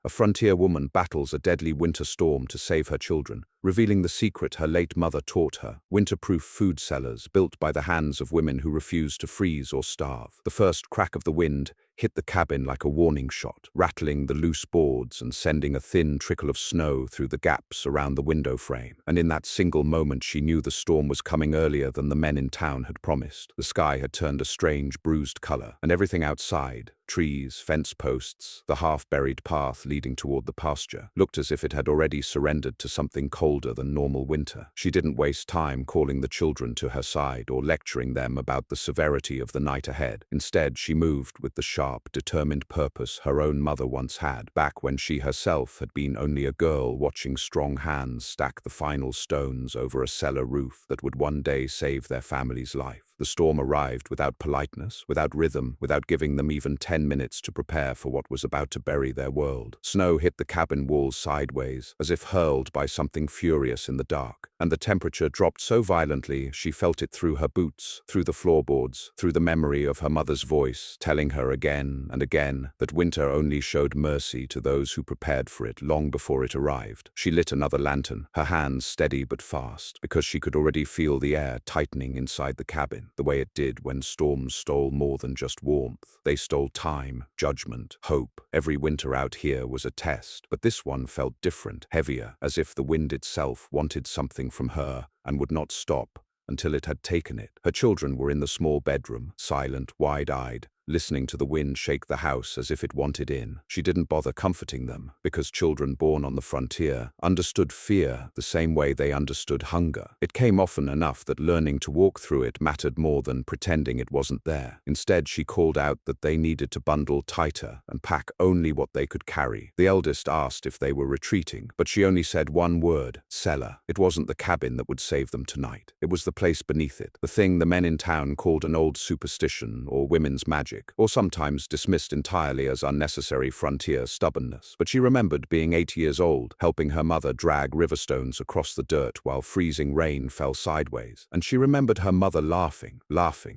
A frontier woman battles a deadly winter storm to save her children, revealing the secret her late mother taught her. Winterproof food cellars built by the hands of women who refuse to freeze or starve. The first crack of the wind hit the cabin like a warning shot, rattling the loose boards and sending a thin trickle of snow through the gaps around the window frame. And in that single moment she knew the storm was coming earlier than the men in town had promised. The sky had turned a strange, bruised color, and everything outside, trees, fence posts, the half-buried path leading toward the pasture, looked as if it had already surrendered to something colder than normal winter. She didn't waste time calling the children to her side or lecturing them about the severity of the night ahead. Instead, she moved with the sharp, determined purpose her own mother once had, back when she herself had been only a girl watching strong hands stack the final stones over a cellar roof that would one day save their family's life. The storm arrived without politeness, without rhythm, without giving them even 10 minutes to prepare for what was about to bury their world. Snow hit the cabin walls sideways, as if hurled by something furious in the dark, and the temperature dropped so violently she felt it through her boots, through the floorboards, through the memory of her mother's voice, telling her again and again that winter only showed mercy to those who prepared for it long before it arrived. She lit another lantern, her hands steady but fast, because she could already feel the air tightening inside the cabin, the way it did when storms stole more than just warmth. They stole time, judgment, hope. Every winter out here was a test, but this one felt different, heavier, as if the wind itself wanted something from her and would not stop until it had taken it. Her children were in the small bedroom, silent, wide-eyed, listening to the wind shake the house as if it wanted in. She didn't bother comforting them, because children born on the frontier understood fear the same way they understood hunger. It came often enough that learning to walk through it mattered more than pretending it wasn't there. Instead, she called out that they needed to bundle tighter and pack only what they could carry. The eldest asked if they were retreating, but she only said one word: cellar. It wasn't the cabin that would save them tonight. It was the place beneath it, the thing the men in town called an old superstition or women's magic, or sometimes dismissed entirely as unnecessary frontier stubbornness. But she remembered being 8 years old, helping her mother drag riverstones across the dirt while freezing rain fell sideways. And she remembered her mother laughing,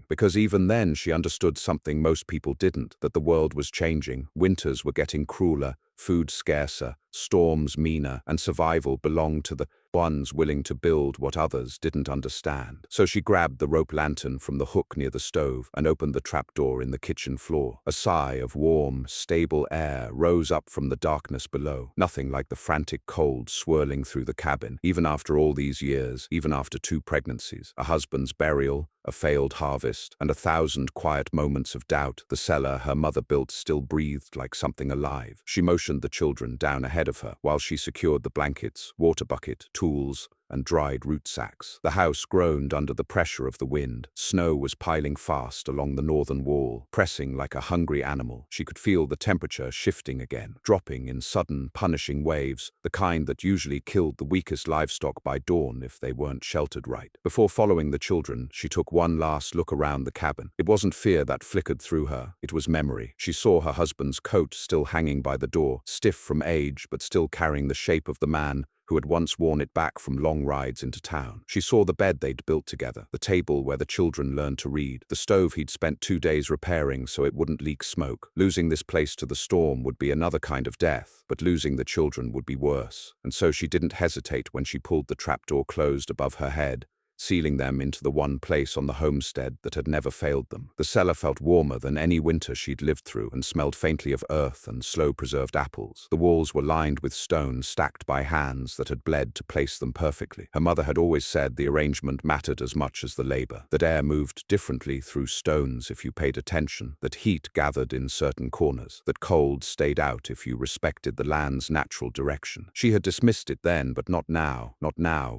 because even then she understood something most people didn't, that the world was changing, winters were getting crueler, food scarcer, storms meaner, and survival belonged to the ones willing to build what others didn't understand. So she grabbed the rope lantern from the hook near the stove and opened the trapdoor in the kitchen floor. A sigh of warm, stable air rose up from the darkness below, nothing like the frantic cold swirling through the cabin. Even after all these years, even after 2 pregnancies, a husband's burial, a failed harvest, and 1,000 quiet moments of doubt, the cellar her mother built still breathed like something alive. She motioned the children down ahead of her while she secured the blankets, water bucket, tools, and dried root sacks. The house groaned under the pressure of the wind. Snow was piling fast along the northern wall, pressing like a hungry animal. She could feel the temperature shifting again, dropping in sudden, punishing waves, the kind that usually killed the weakest livestock by dawn if they weren't sheltered right. Before following the children, she took one last look around the cabin. It wasn't fear that flickered through her, it was memory. She saw her husband's coat still hanging by the door, stiff from age but still carrying the shape of the man who had once worn it back from long rides into town. She saw the bed they'd built together, the table where the children learned to read, the stove he'd spent 2 days repairing so it wouldn't leak smoke. Losing this place to the storm would be another kind of death, but losing the children would be worse. And so she didn't hesitate when she pulled the trapdoor closed above her head, sealing them into the one place on the homestead that had never failed them. The cellar felt warmer than any winter she'd lived through and smelled faintly of earth and slow-preserved apples. The walls were lined with stones stacked by hands that had bled to place them perfectly. Her mother had always said the arrangement mattered as much as the labor, that air moved differently through stones if you paid attention, that heat gathered in certain corners, that cold stayed out if you respected the land's natural direction. She had dismissed it then, but not now,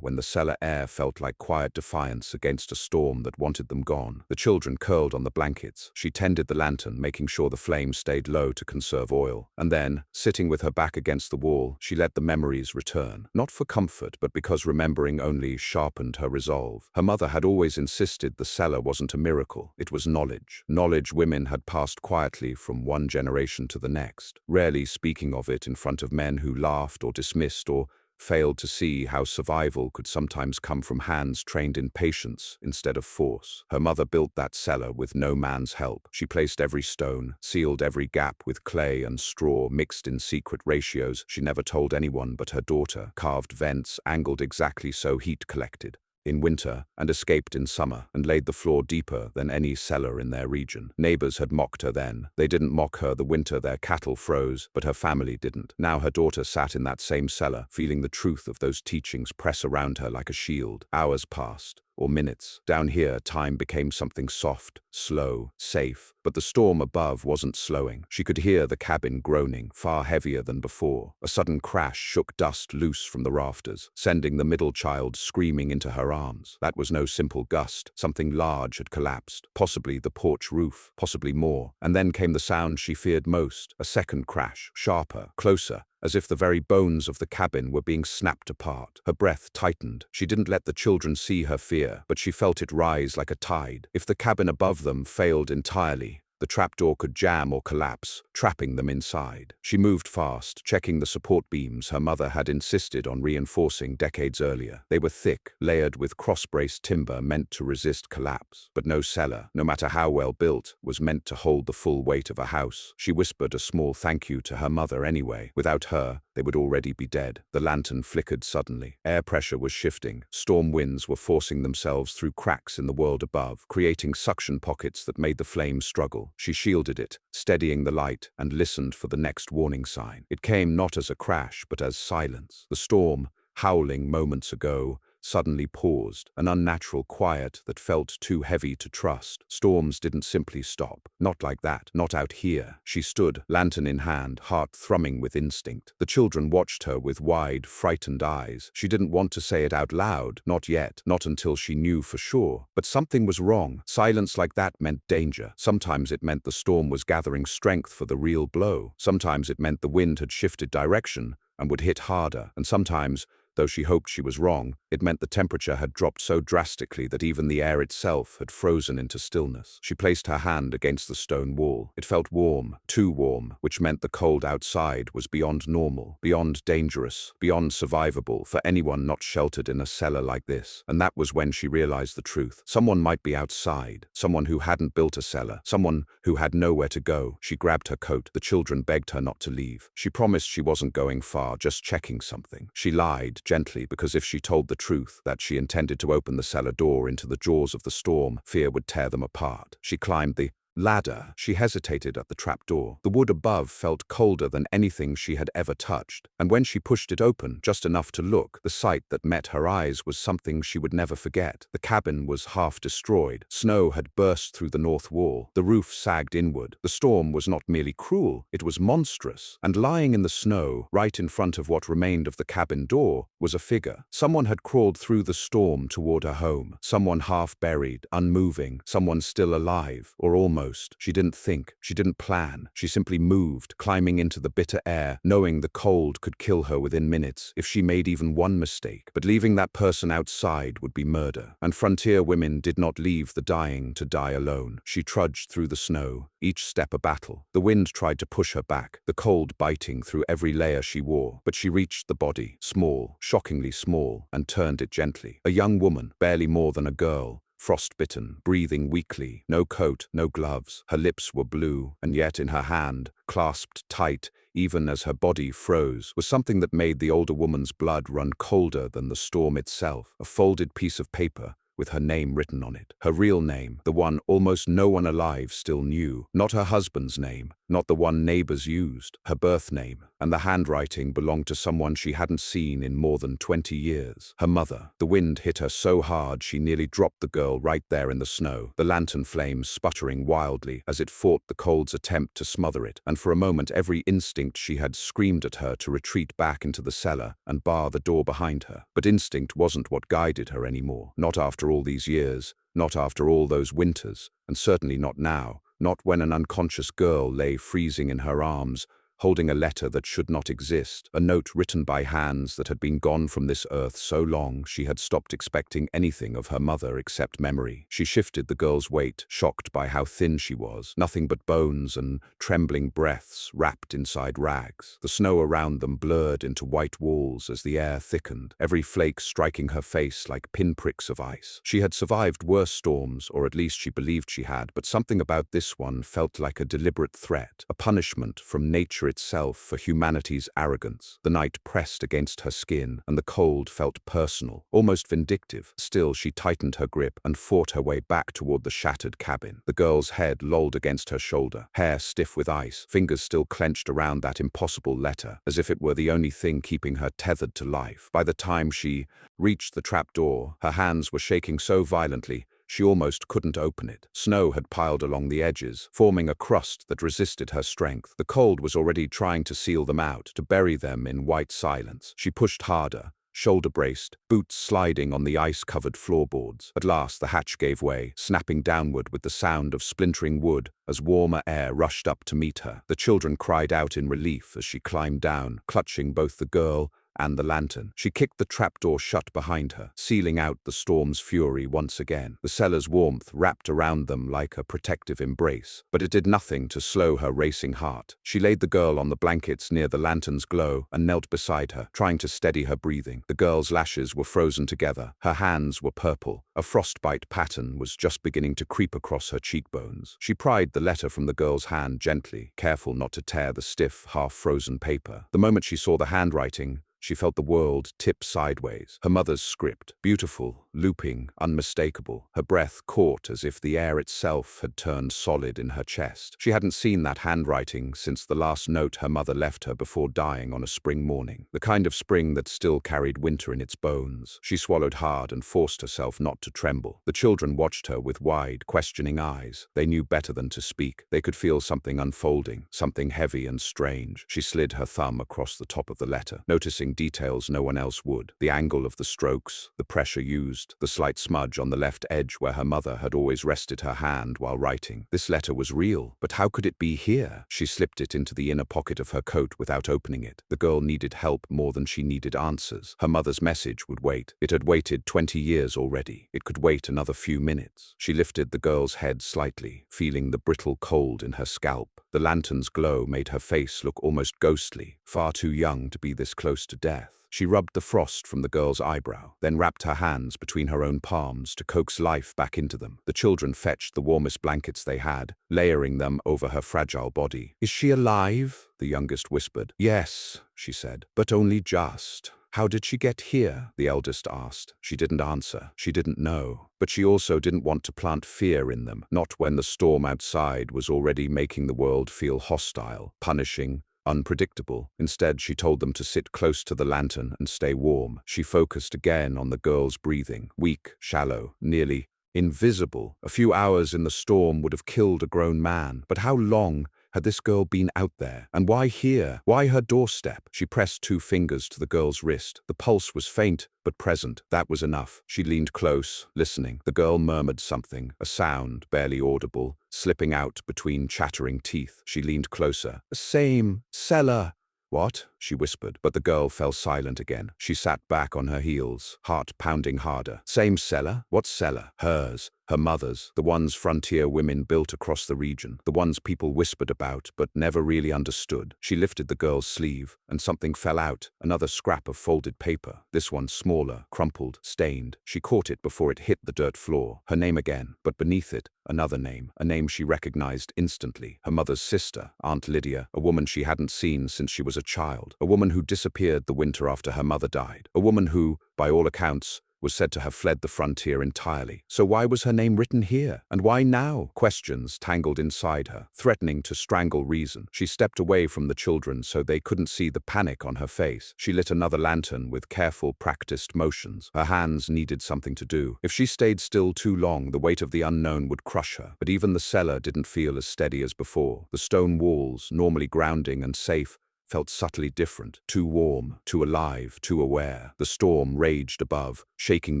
when the cellar air felt like quiet defiance against a storm that wanted them gone. The children curled on the blankets. She tended the lantern, making sure the flame stayed low to conserve oil. And then, sitting with her back against the wall, she let the memories return. Not for comfort, but because remembering only sharpened her resolve. Her mother had always insisted the cellar wasn't a miracle. It was knowledge. Knowledge women had passed quietly from one generation to the next, rarely speaking of it in front of men who laughed or dismissed or failed to see how survival could sometimes come from hands trained in patience instead of force. Her mother built that cellar with no man's help. She placed every stone, sealed every gap with clay and straw mixed in secret ratios she never told anyone but her daughter, carved vents angled exactly so heat collected in winter and escaped in summer, and laid the floor deeper than any cellar in their region. Neighbors had mocked her then. They didn't mock her the winter their cattle froze, but her family didn't. Now her daughter sat in that same cellar, feeling the truth of those teachings press around her like a shield. Hours passed, or minutes. Down here, time became something soft, slow, safe, but the storm above wasn't slowing. She could hear the cabin groaning, far heavier than before. A sudden crash shook dust loose from the rafters, sending the middle child screaming into her arms. That was no simple gust. Something large had collapsed, possibly the porch roof, possibly more. And then came the sound she feared most, a second crash, sharper, closer, as if the very bones of the cabin were being snapped apart. Her breath tightened. She didn't let the children see her fear, but she felt it rise like a tide. If the cabin above them failed entirely, the trapdoor could jam or collapse, trapping them inside. She moved fast, checking the support beams her mother had insisted on reinforcing decades earlier. They were thick, layered with cross-braced timber meant to resist collapse. But no cellar, no matter how well built, was meant to hold the full weight of a house. She whispered a small thank you to her mother anyway. Without her, they would already be dead. The lantern flickered suddenly. Air pressure was shifting. Storm winds were forcing themselves through cracks in the world above, creating suction pockets that made the flame struggle. She shielded it, steadying the light, and listened for the next warning sign. It came not as a crash, but as silence. The storm, howling moments ago, suddenly paused, an unnatural quiet that felt too heavy to trust. Storms didn't simply stop. Not like that, not out here. She stood, lantern in hand, heart thrumming with instinct. The children watched her with wide, frightened eyes. She didn't want to say it out loud, not yet, not until she knew for sure. But something was wrong. Silence like that meant danger. Sometimes it meant the storm was gathering strength for the real blow. Sometimes it meant the wind had shifted direction and would hit harder. And sometimes, though she hoped she was wrong, it meant the temperature had dropped so drastically that even the air itself had frozen into stillness. She placed her hand against the stone wall. It felt warm, too warm, which meant the cold outside was beyond normal, beyond dangerous, beyond survivable for anyone not sheltered in a cellar like this. And that was when she realized the truth. Someone might be outside, someone who hadn't built a cellar, someone who had nowhere to go. She grabbed her coat. The children begged her not to leave. She promised she wasn't going far, just checking something. She lied, gently, because if she told the truth, that she intended to open the cellar door into the jaws of the storm, fear would tear them apart. She climbed the ladder. She hesitated at the trapdoor. The wood above felt colder than anything she had ever touched, and when she pushed it open, just enough to look, the sight that met her eyes was something she would never forget. The cabin was half destroyed. Snow had burst through the north wall. The roof sagged inward. The storm was not merely cruel, it was monstrous. And lying in the snow, right in front of what remained of the cabin door, was a figure. Someone had crawled through the storm toward her home. Someone half buried, unmoving. Someone still alive, or almost. She didn't think, she didn't plan, she simply moved, climbing into the bitter air, knowing the cold could kill her within minutes if she made even one mistake. But leaving that person outside would be murder. And frontier women did not leave the dying to die alone. She trudged through the snow, each step a battle. The wind tried to push her back, the cold biting through every layer she wore. But she reached the body, small, shockingly small, and turned it gently. A young woman, barely more than a girl, frostbitten, breathing weakly, no coat, no gloves. Her lips were blue, and yet in her hand, clasped tight, even as her body froze, was something that made the older woman's blood run colder than the storm itself. A folded piece of paper with her name written on it. Her real name, the one almost no one alive still knew. Not her husband's name, not the one neighbors used. Her birth name, and the handwriting belonged to someone she hadn't seen in more than 20 years. Her mother. The wind hit her so hard she nearly dropped the girl right there in the snow, the lantern flames sputtering wildly as it fought the cold's attempt to smother it. And for a moment every instinct she had screamed at her to retreat back into the cellar and bar the door behind her. But instinct wasn't what guided her anymore. Not after all these years, not after all those winters, and certainly not now, not when an unconscious girl lay freezing in her arms, holding a letter that should not exist, a note written by hands that had been gone from this earth so long she had stopped expecting anything of her mother except memory. She shifted the girl's weight, shocked by how thin she was, nothing but bones and trembling breaths wrapped inside rags. The snow around them blurred into white walls as the air thickened, every flake striking her face like pinpricks of ice. She had survived worse storms, or at least she believed she had, but something about this one felt like a deliberate threat, a punishment from nature itself for humanity's arrogance. The night pressed against her skin, and the cold felt personal, almost vindictive. Still, she tightened her grip and fought her way back toward the shattered cabin. The girl's head lolled against her shoulder, hair stiff with ice, fingers still clenched around that impossible letter, as if it were the only thing keeping her tethered to life. By the time she reached the trapdoor, her hands were shaking so violently she almost couldn't open it. Snow had piled along the edges, forming a crust that resisted her strength. The cold was already trying to seal them out, to bury them in white silence. She pushed harder, shoulder-braced, boots sliding on the ice-covered floorboards. At last the hatch gave way, snapping downward with the sound of splintering wood as warmer air rushed up to meet her. The children cried out in relief as she climbed down, clutching both the girl and the lantern. She kicked the trapdoor shut behind her, sealing out the storm's fury once again. The cellar's warmth wrapped around them like a protective embrace, but it did nothing to slow her racing heart. She laid the girl on the blankets near the lantern's glow and knelt beside her, trying to steady her breathing. The girl's lashes were frozen together, her hands were purple. A frostbite pattern was just beginning to creep across her cheekbones. She pried the letter from the girl's hand gently, careful not to tear the stiff, half-frozen paper. The moment she saw the handwriting, she felt the world tip sideways. Her mother's script, beautiful, looping, unmistakable. Her breath caught as if the air itself had turned solid in her chest. She hadn't seen that handwriting since the last note her mother left her before dying on a spring morning. The kind of spring that still carried winter in its bones. She swallowed hard and forced herself not to tremble. The children watched her with wide, questioning eyes. They knew better than to speak. They could feel something unfolding, something heavy and strange. She slid her thumb across the top of the letter, noticing details no one else would. The angle of the strokes, the pressure used, the slight smudge on the left edge where her mother had always rested her hand while writing. This letter was real, but how could it be here? She slipped it into the inner pocket of her coat without opening it. The girl needed help more than she needed answers. Her mother's message would wait. It had waited 20 years already. It could wait another few minutes. She lifted the girl's head slightly, feeling the brittle cold in her scalp. The lantern's glow made her face look almost ghostly, far too young to be this close to death. She rubbed the frost from the girl's eyebrow, then wrapped her hands between her own palms to coax life back into them. The children fetched the warmest blankets they had, layering them over her fragile body. "Is she alive?" the youngest whispered. "Yes," she said, "but only just." "How did she get here?" the eldest asked. She didn't answer. She didn't know. But she also didn't want to plant fear in them, not when the storm outside was already making the world feel hostile, punishing, unpredictable. Instead, she told them to sit close to the lantern and stay warm. She focused again on the girl's breathing, weak, shallow, nearly invisible. A few hours in the storm would have killed a grown man. But how long had this girl been out there? And why here? Why her doorstep? She pressed 2 fingers to the girl's wrist. The pulse was faint, but present. That was enough. She leaned close, listening. The girl murmured something, a sound, barely audible, slipping out between chattering teeth. She leaned closer. "Same, Cellar." "What?" she whispered, but the girl fell silent again. She sat back on her heels, heart pounding harder. "Same cellar? What cellar?" "Hers. Her mother's. The ones frontier women built across the region. The ones people whispered about, but never really understood." She lifted the girl's sleeve, and something fell out, another scrap of folded paper. This one smaller, crumpled, stained. She caught it before it hit the dirt floor. Her name again, but beneath it, another name. A name she recognized instantly. Her mother's sister, Aunt Lydia, a woman she hadn't seen since she was a child. A woman who disappeared the winter after her mother died. A woman who, by all accounts, was said to have fled the frontier entirely. So why was her name written here? And why now? Questions tangled inside her, threatening to strangle reason. She stepped away from the children so they couldn't see the panic on her face. She lit another lantern with careful, practiced motions. Her hands needed something to do. If she stayed still too long, the weight of the unknown would crush her. But even the cellar didn't feel as steady as before. The stone walls, normally grounding and safe, felt subtly different, too warm, too alive, too aware. The storm raged above, shaking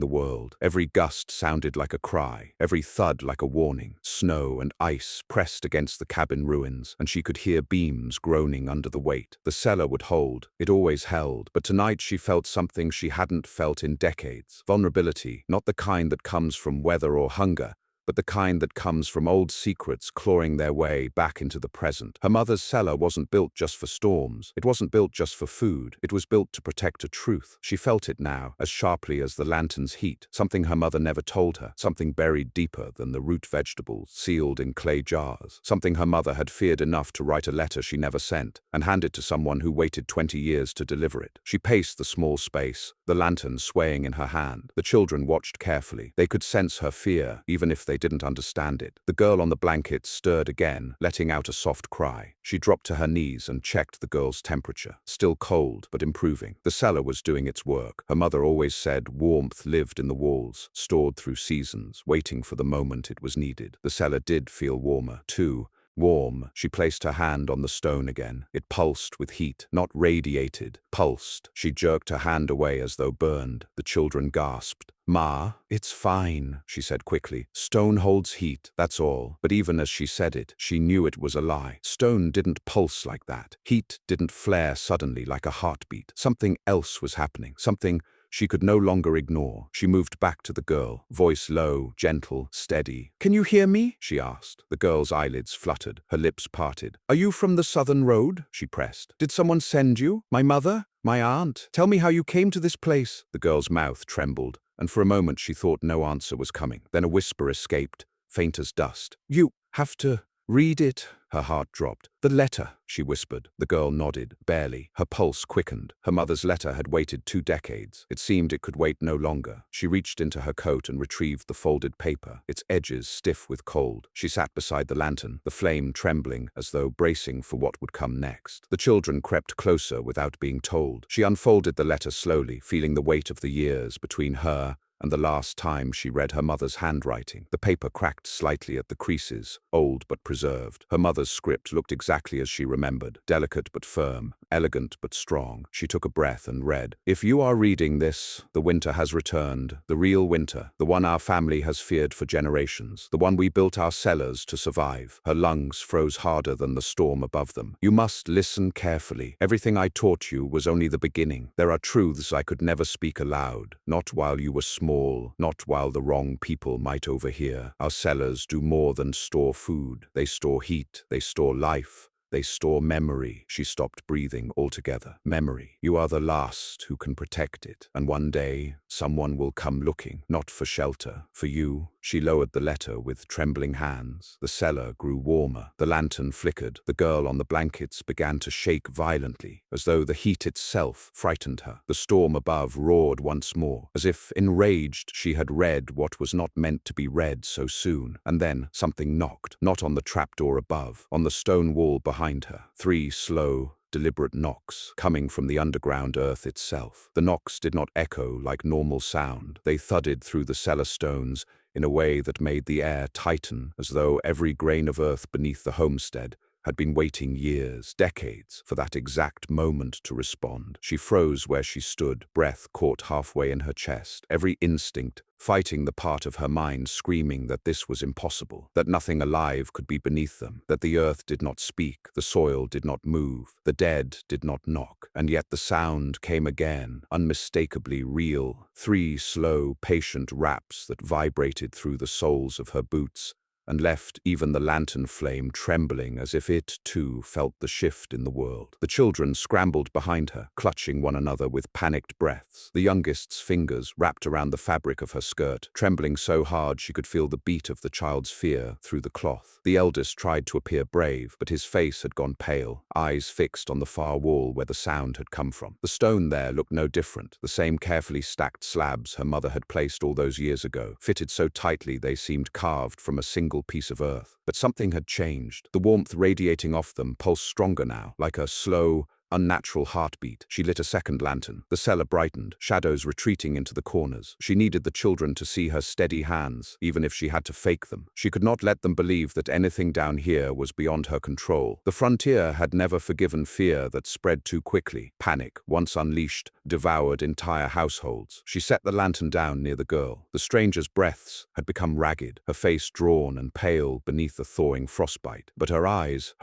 the world. Every gust sounded like a cry, every thud like a warning. Snow and ice pressed against the cabin ruins, and she could hear beams groaning under the weight. The cellar would hold. It always held. But tonight she felt something she hadn't felt in decades. Vulnerability, not the kind that comes from weather or hunger, but the kind that comes from old secrets clawing their way back into the present. Her mother's cellar wasn't built just for storms. It wasn't built just for food. It was built to protect a truth. She felt it now, as sharply as the lantern's heat. Something her mother never told her. Something buried deeper than the root vegetables, sealed in clay jars. Something her mother had feared enough to write a letter she never sent, and hand it to someone who waited 20 years to deliver it. She paced the small space, the lantern swaying in her hand. The children watched carefully. They could sense her fear, even if they didn't understand it. The girl on the blanket stirred again, letting out a soft cry. She dropped to her knees and checked the girl's temperature. Still cold, but improving. The cellar was doing its work. Her mother always said warmth lived in the walls, stored through seasons, waiting for the moment it was needed. The cellar did feel warmer, too. Warm. She placed her hand on the stone again. It pulsed with heat, not radiated, pulsed. She jerked her hand away as though burned. The children gasped. "Ma, it's fine," she said quickly. "Stone holds heat, that's all." But even as she said it, she knew it was a lie. Stone didn't pulse like that. Heat didn't flare suddenly like a heartbeat. Something else was happening. Something she could no longer ignore. She moved back to the girl, voice low, gentle, steady. "Can you hear me?" she asked. The girl's eyelids fluttered, her lips parted. "Are you from the southern road?" she pressed. "Did someone send you? My mother? My aunt? Tell me how you came to this place." The girl's mouth trembled, and for a moment she thought no answer was coming. Then a whisper escaped, faint as dust. "You have to read it." Her heart dropped. "The letter," she whispered. The girl nodded, barely. Her pulse quickened. Her mother's letter had waited 2 decades. It seemed it could wait no longer. She reached into her coat and retrieved the folded paper, its edges stiff with cold. She sat beside the lantern, the flame trembling as though bracing for what would come next. The children crept closer without being told. She unfolded the letter slowly, feeling the weight of the years between her and the last time she read her mother's handwriting. The paper cracked slightly at the creases, old but preserved. Her mother's script looked exactly as she remembered, delicate but firm, elegant but strong. She took a breath and read, "If you are reading this, the winter has returned, the real winter, the one our family has feared for generations, the one we built our cellars to survive." Her lungs froze harder than the storm above them. "You must listen carefully. Everything I taught you was only the beginning. There are truths I could never speak aloud, not while you were small, not while the wrong people might overhear. Our cellars do more than store food. They store heat, they store life. They store memory." She stopped breathing altogether. "Memory. You are the last who can protect it. And one day, someone will come looking, not for shelter, for you." She lowered the letter with trembling hands. The cellar grew warmer. The lantern flickered. The girl on the blankets began to shake violently, as though the heat itself frightened her. The storm above roared once more, as if enraged she had read what was not meant to be read so soon. And then something knocked, not on the trapdoor above, on the stone wall behind her. 3 slow, deliberate knocks, coming from the underground earth itself. The knocks did not echo like normal sound. They thudded through the cellar stones in a way that made the air tighten, as though every grain of earth beneath the homestead had been waiting years, decades, for that exact moment to respond. She froze where she stood, breath caught halfway in her chest, every instinct fighting the part of her mind screaming that this was impossible, that nothing alive could be beneath them, that the earth did not speak, the soil did not move, the dead did not knock. And yet the sound came again, unmistakably real. 3 slow, patient raps that vibrated through the soles of her boots, and left even the lantern flame trembling as if it, too, felt the shift in the world. The children scrambled behind her, clutching one another with panicked breaths. The youngest's fingers wrapped around the fabric of her skirt, trembling so hard she could feel the beat of the child's fear through the cloth. The eldest tried to appear brave, but his face had gone pale, eyes fixed on the far wall where the sound had come from. The stone there looked no different, the same carefully stacked slabs her mother had placed all those years ago, fitted so tightly they seemed carved from a single piece of earth. But something had changed. The warmth radiating off them pulsed stronger now, like a slow, unnatural heartbeat. She lit a second lantern. The cellar brightened, shadows retreating into the corners. She needed the children to see her steady hands, even if she had to fake them. She could not let them believe that anything down here was beyond her control. The frontier had never forgiven fear that spread too quickly. Panic, once unleashed, devoured entire households. She set the lantern down near the girl. The stranger's breaths had become ragged, her face drawn and pale beneath the thawing frostbite. But her eyes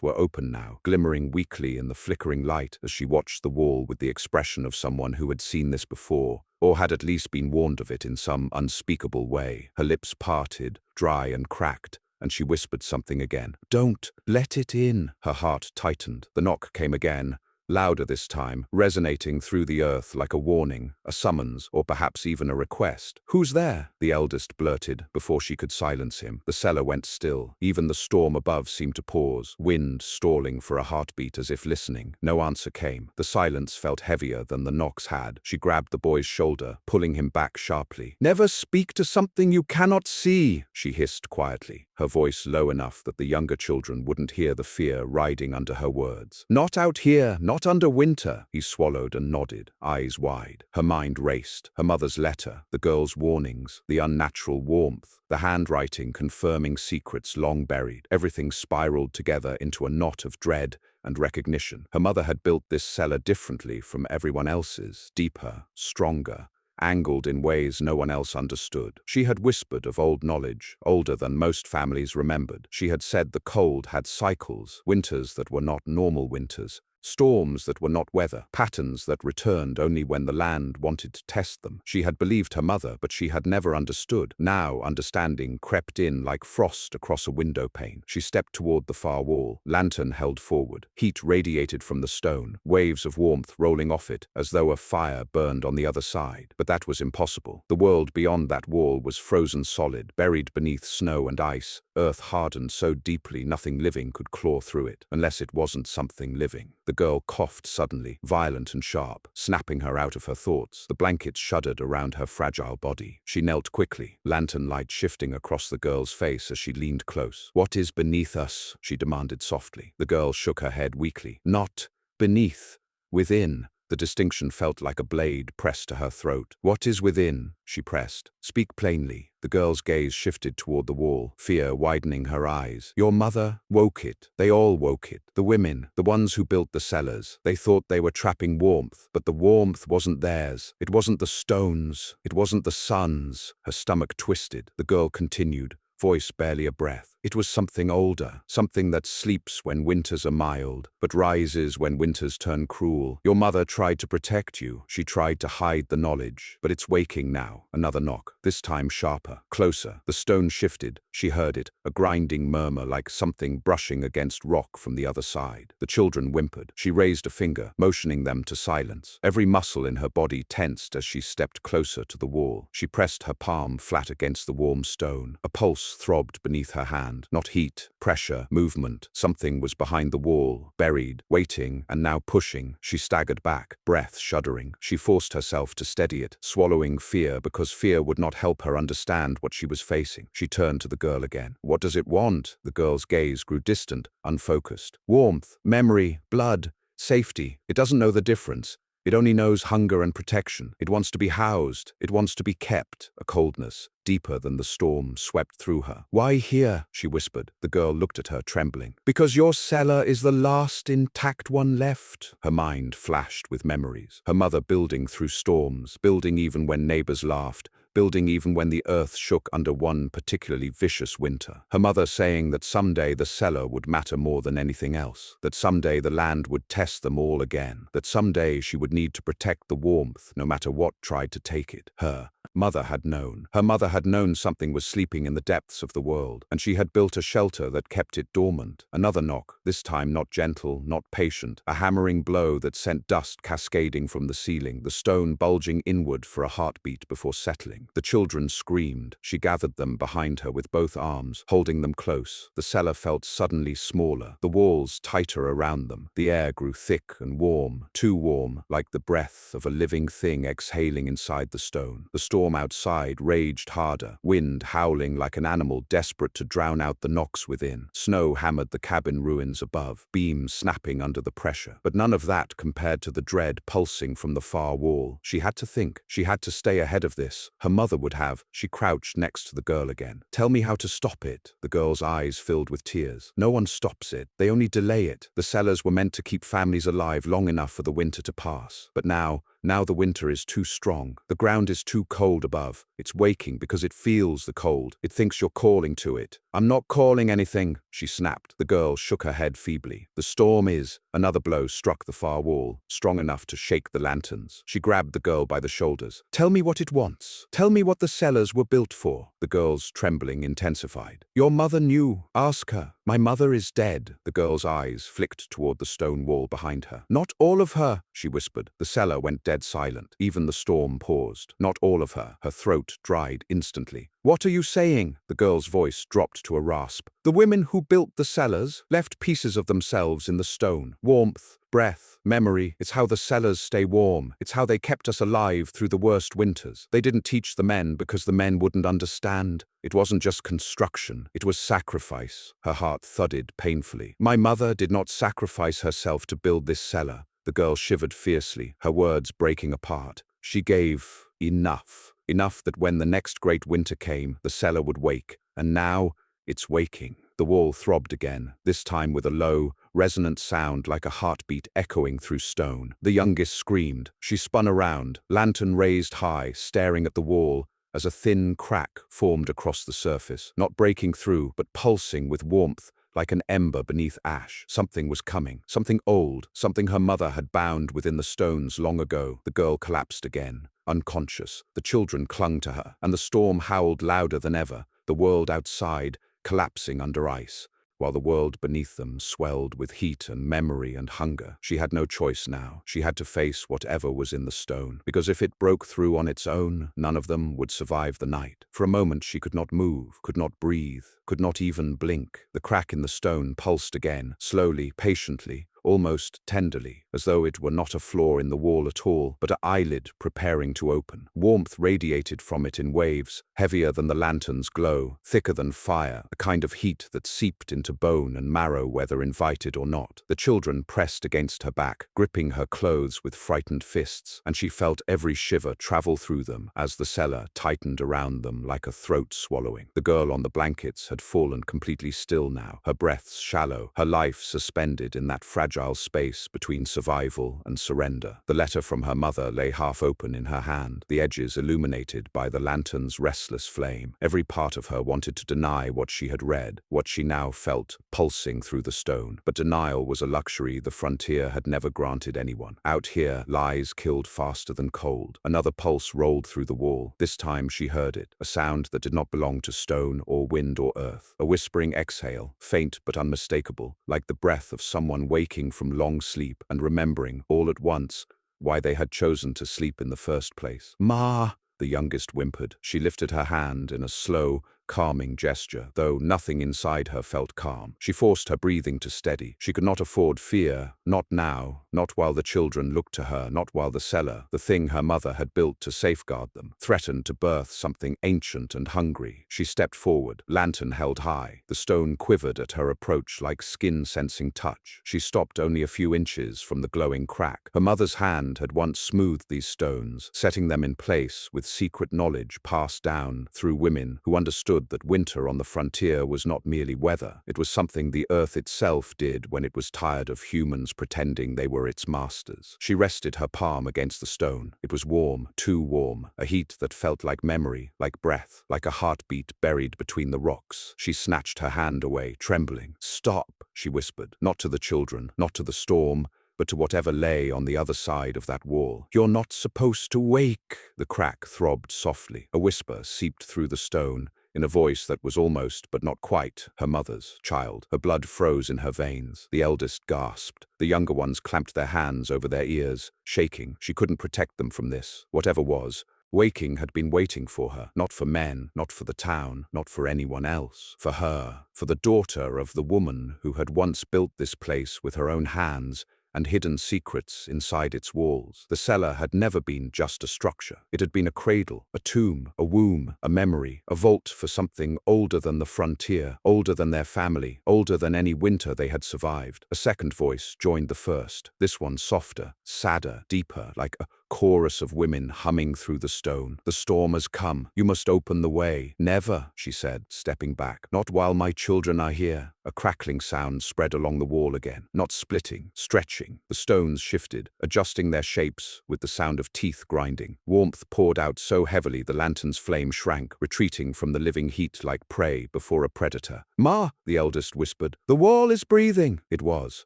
were open now, glimmering weakly in the flickering light as she watched the wall with the expression of someone who had seen this before, or had at least been warned of it in some unspeakable way. Her lips parted, dry and cracked, and she whispered something again. "Don't let it in." Her heart tightened. The knock came again, louder this time, resonating through the earth like a warning, a summons, or perhaps even a request. "Who's there?" the eldest blurted, before she could silence him. The cellar went still. Even the storm above seemed to pause, wind stalling for a heartbeat as if listening. No answer came. The silence felt heavier than the knocks had. She grabbed the boy's shoulder, pulling him back sharply. "Never speak to something you cannot see," she hissed quietly, her voice low enough that the younger children wouldn't hear the fear riding under her words. "Not out here, not under winter." He swallowed and nodded, eyes wide. Her mind raced. Her mother's letter, the girl's warnings, the unnatural warmth, the handwriting confirming secrets long buried. Everything spiraled together into a knot of dread and recognition. Her mother had built this cellar differently from everyone else's, deeper, stronger, angled in ways no one else understood. She had whispered of old knowledge, older than most families remembered. She had said the cold had cycles, winters that were not normal winters, storms that were not weather, patterns that returned only when the land wanted to test them. She had believed her mother, but she had never understood. Now understanding crept in like frost across a window pane. She stepped toward the far wall, lantern held forward. Heat radiated from the stone, waves of warmth rolling off it, as though a fire burned on the other side. But that was impossible. The world beyond that wall was frozen solid, buried beneath snow and ice, earth hardened so deeply nothing living could claw through it, unless it wasn't something living. The girl coughed suddenly, violent and sharp, snapping her out of her thoughts. The blankets shuddered around her fragile body. She knelt quickly, lantern light shifting across the girl's face as she leaned close. "What is beneath us?" she demanded softly. The girl shook her head weakly. "Not beneath, within." The distinction felt like a blade pressed to her throat. "What is within?" she pressed. "Speak plainly." The girl's gaze shifted toward the wall, fear widening her eyes. "Your mother woke it. They all woke it. The women, the ones who built the cellars. They thought they were trapping warmth, but the warmth wasn't theirs. It wasn't the stones. It wasn't the sun's." Her stomach twisted. The girl continued, voice barely a breath. "It was something older, something that sleeps when winters are mild, but rises when winters turn cruel. Your mother tried to protect you. She tried to hide the knowledge, but it's waking now." Another knock, this time sharper, closer. The stone shifted. She heard it, a grinding murmur like something brushing against rock from the other side. The children whimpered. She raised a finger, motioning them to silence. Every muscle in her body tensed as she stepped closer to the wall. She pressed her palm flat against the warm stone. A pulse throbbed beneath her hand. Not heat, pressure, movement. Something was behind the wall, buried, waiting, and now pushing. She staggered back, breath shuddering. She forced herself to steady it, swallowing fear because fear would not help her understand what she was facing. She turned to the girl again. "What does it want?" The girl's gaze grew distant, unfocused. "Warmth, memory, blood, safety. It doesn't know the difference. It only knows hunger and protection. It wants to be housed. It wants to be kept." A coldness, deeper than the storm, swept through her. "Why here?" she whispered. The girl looked at her, trembling. "Because your cellar is the last intact one left." Her mind flashed with memories. Her mother building through storms, building even when neighbors laughed, building even when the earth shook under one particularly vicious winter. Her mother saying that someday the cellar would matter more than anything else, that someday the land would test them all again, that someday she would need to protect the warmth no matter what tried to take it. Her mother had known. Her mother had known something was sleeping in the depths of the world, and she had built a shelter that kept it dormant. Another knock, this time not gentle, not patient, a hammering blow that sent dust cascading from the ceiling, the stone bulging inward for a heartbeat before settling. crumbling. The children screamed. She gathered them behind her with both arms, holding them close. The cellar felt suddenly smaller, the walls tighter around them. The air grew thick and warm, too warm, like the breath of a living thing exhaling inside the stone. The storm outside raged harder, wind howling like an animal desperate to drown out the knocks within. Snow hammered the cabin ruins above, beams snapping under the pressure. But none of that compared to the dread pulsing from the far wall. She had to think. She had to stay ahead of this. Her mother would have. She crouched next to the girl again. "Tell me how to stop it." The girl's eyes filled with tears. "No one stops it. They only delay it. The cellars were meant to keep families alive long enough for the winter to pass. But now the winter is too strong. The ground is too cold above. It's waking because it feels the cold. It thinks you're calling to it." "I'm not calling anything," she snapped. The girl shook her head feebly. "The storm is." Another blow struck the far wall, strong enough to shake the lanterns. She grabbed the girl by the shoulders. "Tell me what it wants. Tell me what the cellars were built for." The girl's trembling intensified. "Your mother knew. Ask her." "My mother is dead." The girl's eyes flicked toward the stone wall behind her. "Not all of her," she whispered. The cellar went dead silent. Even the storm paused. "Not all of her." Her throat dried instantly. "What are you saying?" The girl's voice dropped to a rasp. "The women who built the cellars left pieces of themselves in the stone. Warmth, breath, memory. It's how the cellars stay warm. It's how they kept us alive through the worst winters. They didn't teach the men because the men wouldn't understand. It wasn't just construction. It was sacrifice." Her heart thudded painfully. "My mother did not sacrifice herself to build this cellar." The girl shivered fiercely, her words breaking apart. She gave enough. Enough that when the next great winter came, the cellar would wake. And now, it's waking. The wall throbbed again, this time with a low, resonant sound like a heartbeat echoing through stone. The youngest screamed. She spun around, lantern raised high, staring at the wall, as a thin crack formed across the surface, not breaking through, but pulsing with warmth, like an ember beneath ash. Something was coming, something old, something her mother had bound within the stones long ago. The girl collapsed again, unconscious. The children clung to her, and the storm howled louder than ever, the world outside collapsing under ice, while the world beneath them swelled with heat and memory and hunger. She had no choice now. She had to face whatever was in the stone, because if it broke through on its own, none of them would survive the night. For a moment she could not move, could not breathe, could not even blink. The crack in the stone pulsed again, slowly, patiently, almost tenderly, as though it were not a flaw in the wall at all, but an eyelid preparing to open. Warmth radiated from it in waves, heavier than the lantern's glow, thicker than fire, a kind of heat that seeped into bone and marrow whether invited or not. The children pressed against her back, gripping her clothes with frightened fists, and she felt every shiver travel through them as the cellar tightened around them like a throat swallowing. The girl on the blankets had fallen completely still now, her breaths shallow, her life suspended in that fragile space between survival and surrender. The letter from her mother lay half open in her hand, the edges illuminated by the lantern's restless flame. Every part of her wanted to deny what she had read, what she now felt pulsing through the stone. But denial was a luxury the frontier had never granted anyone. Out here, lies killed faster than cold. Another pulse rolled through the wall. This time she heard it, a sound that did not belong to stone or wind or earth. A whispering exhale, faint but unmistakable, like the breath of someone waking from long sleep and remembering, all at once, why they had chosen to sleep in the first place. "Ma!" the youngest whimpered. She lifted her hand in a slow, calming gesture, though nothing inside her felt calm. She forced her breathing to steady. She could not afford fear, not now, not while the children looked to her, not while the cellar, the thing her mother had built to safeguard them, threatened to birth something ancient and hungry. She stepped forward, lantern held high. The stone quivered at her approach like skin-sensing touch. She stopped only a few inches from the glowing crack. Her mother's hand had once smoothed these stones, setting them in place with secret knowledge passed down through women who understood that winter on the frontier was not merely weather. It was something the earth itself did when it was tired of humans pretending they were its masters. She rested her palm against the stone. It was warm, too warm, a heat that felt like memory, like breath, like a heartbeat buried between the rocks. She snatched her hand away, trembling. "Stop," she whispered, not to the children, not to the storm, but to whatever lay on the other side of that wall. "You're not supposed to wake." The crack throbbed softly. A whisper seeped through the stone, in a voice that was almost, but not quite, her mother's. Child. Her blood froze in her veins. The eldest gasped. The younger ones clamped their hands over their ears, shaking. She couldn't protect them from this. Whatever was Waking had been waiting for her, not for men, not for the town, not for anyone else. For her, for the daughter of the woman who had once built this place with her own hands and hidden secrets inside its walls. The cellar had never been just a structure. It had been a cradle, a tomb, a womb, a memory, a vault for something older than the frontier, older than their family, older than any winter they had survived. A second voice joined the first, this one softer, sadder, deeper, like a chorus of women humming through the stone. The storm has come. You must open the way. Never, she said, stepping back. Not while my children are here. A crackling sound spread along the wall again, not splitting, stretching. The stones shifted, adjusting their shapes with the sound of teeth grinding. Warmth poured out so heavily the lantern's flame shrank, retreating from the living heat like prey before a predator. "Ma," the eldest whispered, "the wall is breathing." It was.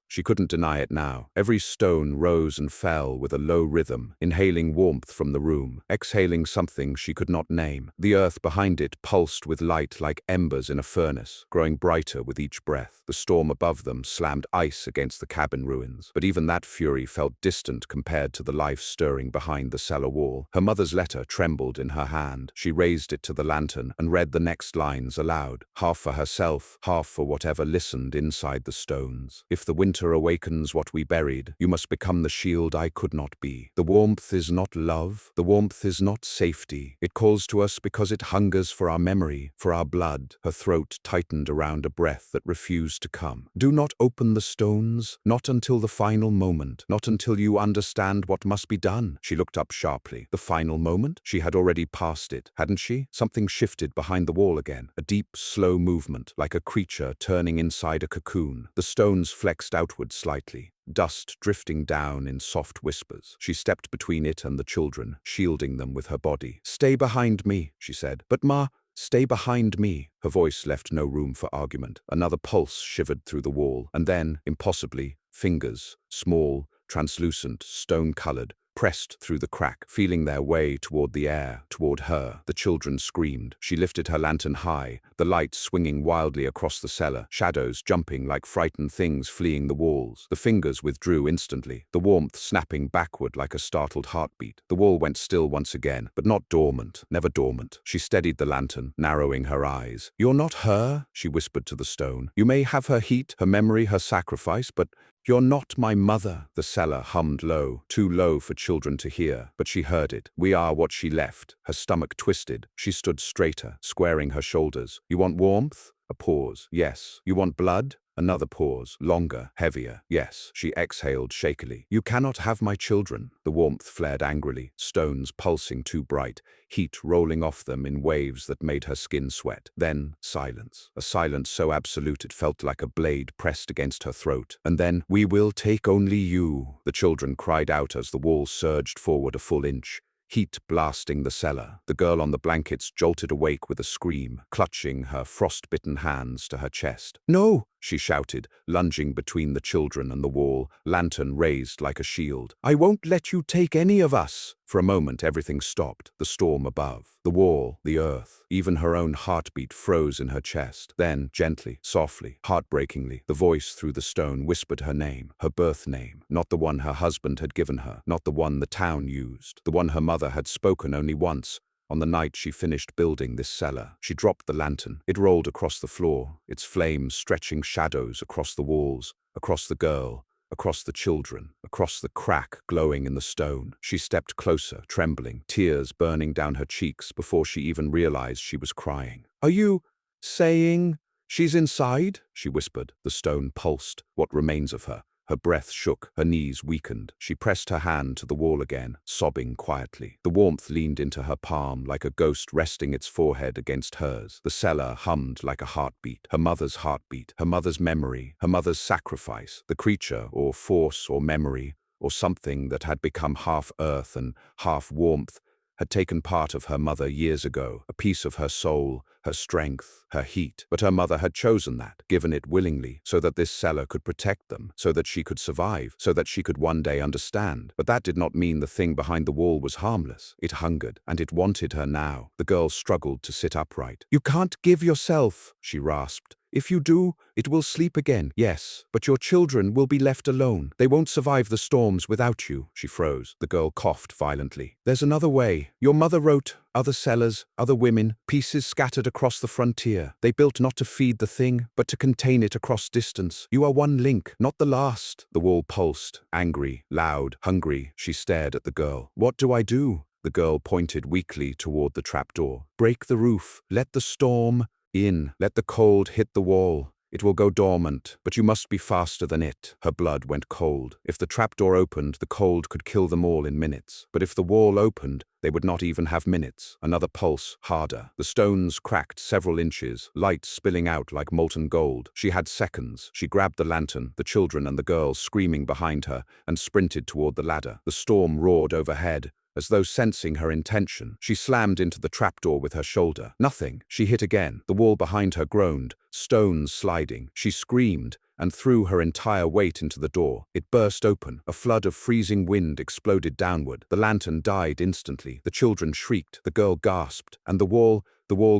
She couldn't deny it now. Every stone rose and fell with a low rhythm, inhaling warmth from the room, exhaling something she could not name. The earth behind it pulsed with light like embers in a furnace, growing brighter with each breath. The storm above them slammed ice against the cabin ruins, but even that fury felt distant compared to the life stirring behind the cellar wall. Her mother's letter trembled in her hand. She raised it to the lantern and read the next lines aloud, half for herself, half for whatever listened inside the stones. "If the winter awakens what we buried, you must become the shield I could not be. The warmth is not love. The warmth is not safety. It calls to us because it hungers for our memory, for our blood." Her throat tightened around a breath that refused to come. "Do not open the stones, not until the final moment, not until you understand what must be done." She looked up sharply. The final moment? She had already passed it, hadn't she? Something shifted behind the wall again, a deep, slow movement, like a creature turning inside a cocoon. The stones flexed outward slightly, dust drifting down in soft whispers. She stepped between it and the children, shielding them with her body. "Stay behind me," she said. "But Ma, stay behind me." Her voice left no room for argument. Another pulse shivered through the wall, and then, impossibly, fingers, small, translucent, stone-colored, pressed through the crack, feeling their way toward the air, toward her. The children screamed. She lifted her lantern high, the light swinging wildly across the cellar, shadows jumping like frightened things fleeing the walls. The fingers withdrew instantly, the warmth snapping backward like a startled heartbeat. The wall went still once again, but not dormant, never dormant. She steadied the lantern, narrowing her eyes. "You're not her," she whispered to the stone. "You may have her heat, her memory, her sacrifice, but you're not my mother." The cellar hummed low, too low for children to hear, but she heard it. "We are what she left." Her stomach twisted. She stood straighter, squaring her shoulders. "You want warmth?" A pause. "Yes." "You want blood?" Another pause, longer, heavier. "Yes." She exhaled shakily. "You cannot have my children." The warmth flared angrily, stones pulsing too bright, heat rolling off them in waves that made her skin sweat. Then silence. A silence so absolute it felt like a blade pressed against her throat. And then, "We will take only you," the children cried out as the wall surged forward a full inch, heat blasting the cellar. The girl on the blankets jolted awake with a scream, clutching her frost-bitten hands to her chest. "No!" she shouted, lunging between the children and the wall, lantern raised like a shield. "I won't let you take any of us!" For a moment everything stopped, the storm above, the wall, the earth. Even her own heartbeat froze in her chest. Then, gently, softly, heartbreakingly, the voice through the stone whispered her name, her birth name, not the one her husband had given her, not the one the town used, the one her mother had spoken only once, on the night she finished building this cellar. She dropped the lantern. It rolled across the floor, its flames stretching shadows across the walls, across the girl, across the children, across the crack glowing in the stone. She stepped closer, trembling, tears burning down her cheeks before she even realized she was crying. "Are you saying she's inside?" she whispered. The stone pulsed, what remains of her. Her breath shook, her knees weakened. She pressed her hand to the wall again, sobbing quietly. The warmth leaned into her palm like a ghost resting its forehead against hers. The cellar hummed like a heartbeat, her mother's memory, her mother's sacrifice, the creature or force or memory or something that had become half earth and half warmth had taken part of her mother years ago, a piece of her soul, her strength, her heat. But her mother had chosen that, given it willingly, so that this cellar could protect them, so that she could survive, so that she could one day understand. But that did not mean the thing behind the wall was harmless. It hungered, and it wanted her now. The girl struggled to sit upright. "You can't give yourself," she rasped. "If you do, it will sleep again." "Yes, but your children will be left alone. They won't survive the storms without you." She froze. The girl coughed violently. "There's another way. Your mother wrote, other cellars, other women, pieces scattered across the frontier. They built not to feed the thing, but to contain it across distance. You are one link, not the last." The wall pulsed, angry, loud, hungry. She stared at the girl. "What do I do?" The girl pointed weakly toward the trapdoor. "Break the roof. Let the storm in. Let the cold hit the wall. It will go dormant, but you must be faster than it." Her blood went cold. If the trapdoor opened, the cold could kill them all in minutes. But if the wall opened, they would not even have minutes. Another pulse, harder. The stones cracked several inches, light spilling out like molten gold. She had seconds. She grabbed the lantern, the children and the girl screaming behind her, and sprinted toward the ladder. The storm roared overhead. As though sensing her intention, she slammed into the trapdoor with her shoulder. Nothing. She hit again. The wall behind her groaned, stones sliding. She screamed and threw her entire weight into the door. It burst open. A flood of freezing wind exploded downward. The lantern died instantly. The children shrieked. The girl gasped. And the wall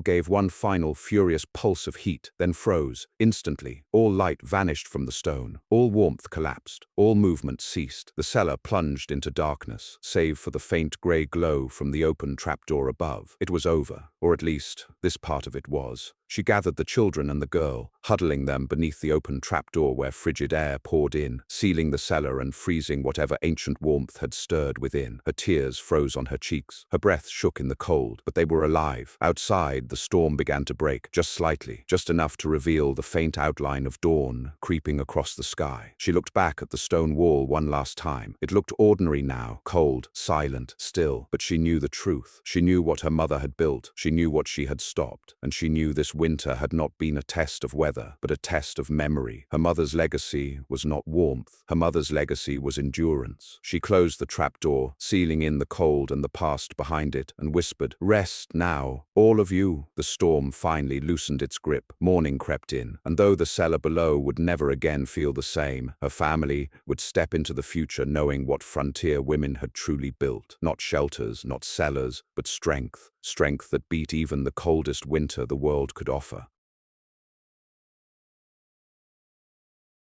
gave one final furious pulse of heat, then froze. Instantly, all light vanished from the stone. All warmth collapsed. All movement ceased. The cellar plunged into darkness, save for the faint grey glow from the open trapdoor above. It was over, or at least, this part of it was. She gathered the children and the girl, huddling them beneath the open trapdoor where frigid air poured in, sealing the cellar and freezing whatever ancient warmth had stirred within. Her tears froze on her cheeks. Her breath shook in the cold, but they were alive. Outside, the storm began to break, just slightly, just enough to reveal the faint outline of dawn creeping across the sky. She looked back at the stone wall one last time. It looked ordinary now, cold, silent, still, but she knew the truth. She knew what her mother had built. She knew what she had stopped, and she knew this winter had not been a test of weather, but a test of memory. Her mother's legacy was not warmth. Her mother's legacy was endurance. She closed the trapdoor, sealing in the cold and the past behind it, and whispered, "Rest now, all of you." The storm finally loosened its grip. Morning crept in, and though the cellar below would never again feel the same, her family would step into the future knowing what frontier women had truly built. Not shelters, not cellars, but strength. Strength that beat even the coldest winter the world could offer.